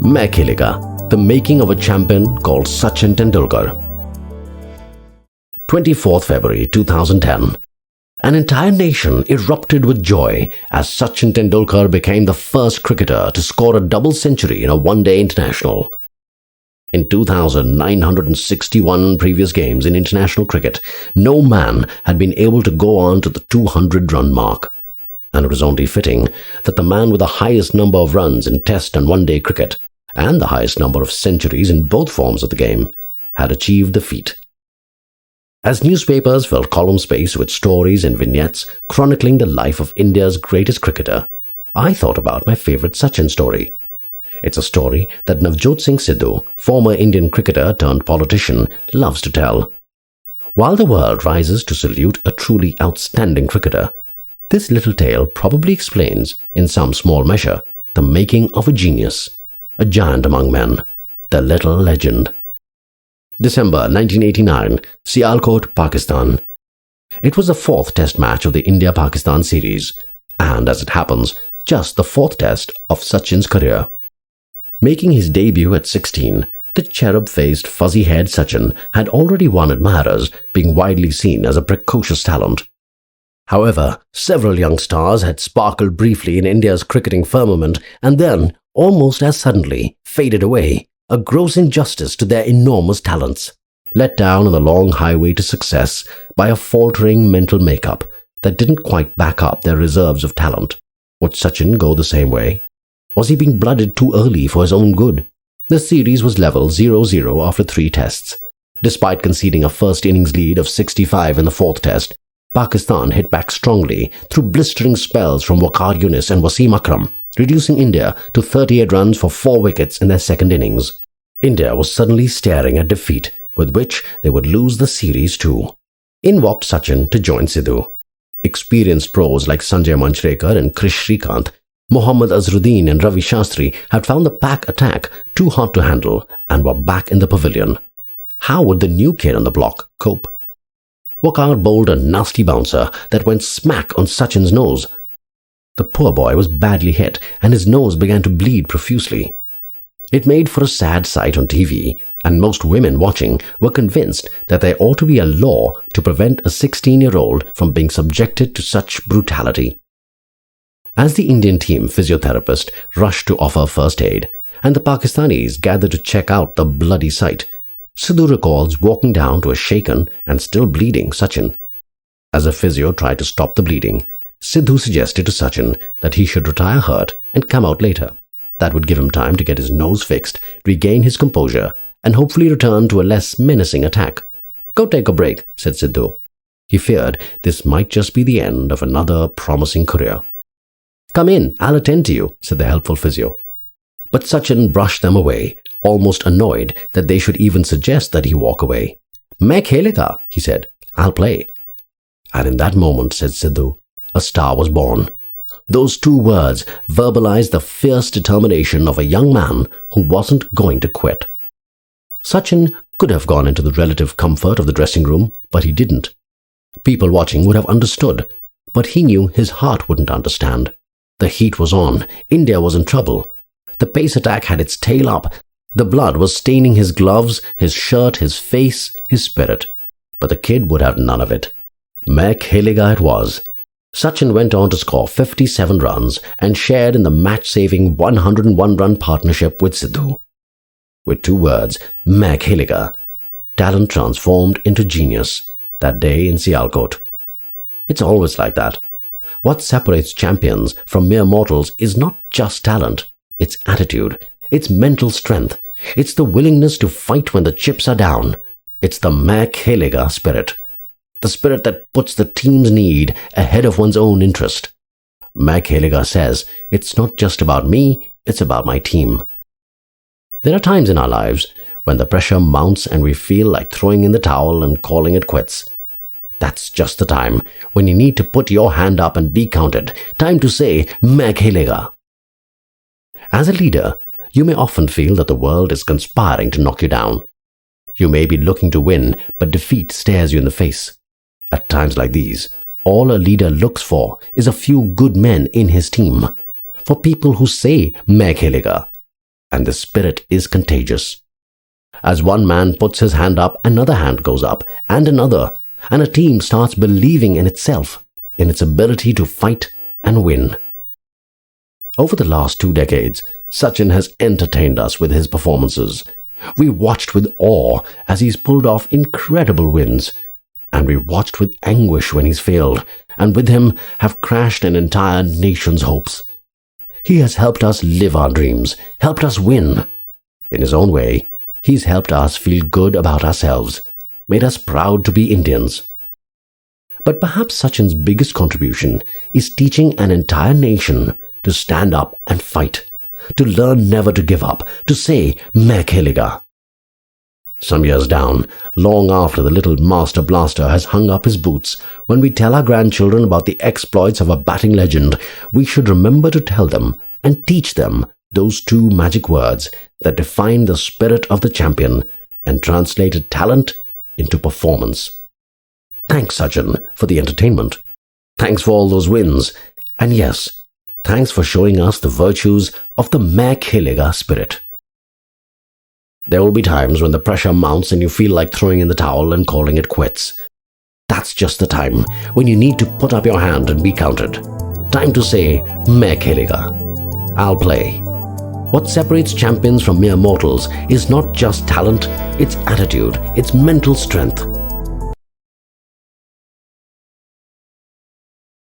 मैं खेलेगा, the making of a champion called Sachin Tendulkar. 24th February 2010. An entire nation erupted with joy as Sachin Tendulkar became the first cricketer to score a double century in a one-day international. In 2,961 previous games in international cricket, no man had been able to go on to the 200-run mark. And it was only fitting that the man with the highest number of runs in Test and one-day cricket, and the highest number of centuries in both forms of the game, had achieved the feat. As newspapers filled column space with stories and vignettes chronicling the life of India's greatest cricketer, I thought about my favorite Sachin story. It's a story that Navjot Singh Sidhu, former Indian cricketer turned politician, loves to tell. While the world rises to salute a truly outstanding cricketer, this little tale probably explains, in some small measure, the making of a genius, a giant among men, the little legend. December 1989, Sialkot, Pakistan. It was the fourth test match of the India-Pakistan series, and as it happens, just the fourth test of Sachin's career. Making his debut at 16, the cherub-faced, fuzzy-haired Sachin had already won admirers, being widely seen as a precocious talent. However, several young stars had sparkled briefly in India's cricketing firmament and then, almost as suddenly, faded away, a gross injustice to their enormous talents, let down on the long highway to success by a faltering mental makeup that didn't quite back up their reserves of talent. Would Sachin go the same way? Was he being blooded too early for his own good? The series was level 0-0 after 3 tests. Despite conceding a first innings lead of 65 in the 4th test, Pakistan hit back strongly through blistering spells from Waqar Younis and Wasim Akram, reducing India to 38 runs for 4 wickets in their second innings. India was suddenly staring at defeat, with which they would lose the series too. In walked Sachin to join Sidhu. Experienced pros like Sanjay Manchrekar and Krish Shrikant, Mohammad Azharuddin and Ravi Shastri had found the pack attack too hard to handle and were back in the pavilion. How would the new kid on the block cope? Waqar bowled a nasty bouncer that went smack on Sachin's nose. The poor boy was badly hit and his nose began to bleed profusely. It made for a sad sight on TV, and most women watching were convinced that there ought to be a law to prevent a 16-year-old from being subjected to such brutality. As the Indian team physiotherapist rushed to offer first aid, and the Pakistanis gathered to check out the bloody sight, Sidhu recalls walking down to a shaken and still bleeding Sachin. As a physio tried to stop the bleeding, Sidhu suggested to Sachin that he should retire hurt and come out later. That would give him time to get his nose fixed, regain his composure, and hopefully return to a less menacing attack. "Go take a break," said Sidhu. He feared this might just be the end of another promising career. "Come in, I'll attend to you," said the helpful physio. But Sachin brushed them away, almost annoyed that they should even suggest that he walk away. "Main khelega," he said, "I'll play." And in that moment, said Sidhu, a star was born. Those 2 words verbalized the fierce determination of a young man who wasn't going to quit. Sachin could have gone into the relative comfort of the dressing room, but he didn't. People watching would have understood, but he knew his heart wouldn't understand. The heat was on. India was in trouble. The pace attack had its tail up. The blood was staining his gloves, his shirt, his face, his spirit. But the kid would have none of it. Main khelega it was. Sachin went on to score 57 runs and shared in the match-saving 101-run partnership with Sidhu. With 2 words, "Main khelega," talent transformed into genius that day in Sialkot. It's always like that. What separates champions from mere mortals is not just talent. It's attitude. It's mental strength. It's the willingness to fight when the chips are down. It's the main khelega spirit. The spirit that puts the team's need ahead of one's own interest. Main khelega says, it's not just about me, it's about my team. There are times in our lives when the pressure mounts and we feel like throwing in the towel and calling it quits. That's just the time when you need to put your hand up and be counted. Time to say, "Main khelega." As a leader, you may often feel that the world is conspiring to knock you down. You may be looking to win, but defeat stares you in the face. At times like these, all a leader looks for is a few good men in his team. For people who say, "Main khelega," And the spirit is contagious. As one man puts his hand up, another hand goes up, and another, and a team starts believing in itself, in its ability to fight and win. Over the last 2 decades, Sachin has entertained us with his performances. We watched with awe as he's pulled off incredible wins, and we watched with anguish when he's failed, and with him have crashed an entire nation's hopes. He has helped us live our dreams, helped us win. In his own way, he's helped us feel good about ourselves, made us proud to be Indians. But perhaps Sachin's biggest contribution is teaching an entire nation to stand up and fight, to learn never to give up, to say, "Main khelega." Some years down, long after the little master blaster has hung up his boots, when we tell our grandchildren about the exploits of a batting legend, we should remember to tell them and teach them those 2 magic words that define the spirit of the champion and translated talent into performance. Thanks, Sachin, for the entertainment. Thanks for all those wins. And yes, thanks for showing us the virtues of the Main Khelega spirit. There will be times when the pressure mounts and you feel like throwing in the towel and calling it quits. That's just the time when you need to put up your hand and be counted. Time to say, "Main khelega." I'll play. What separates champions from mere mortals is not just talent, it's attitude, it's mental strength.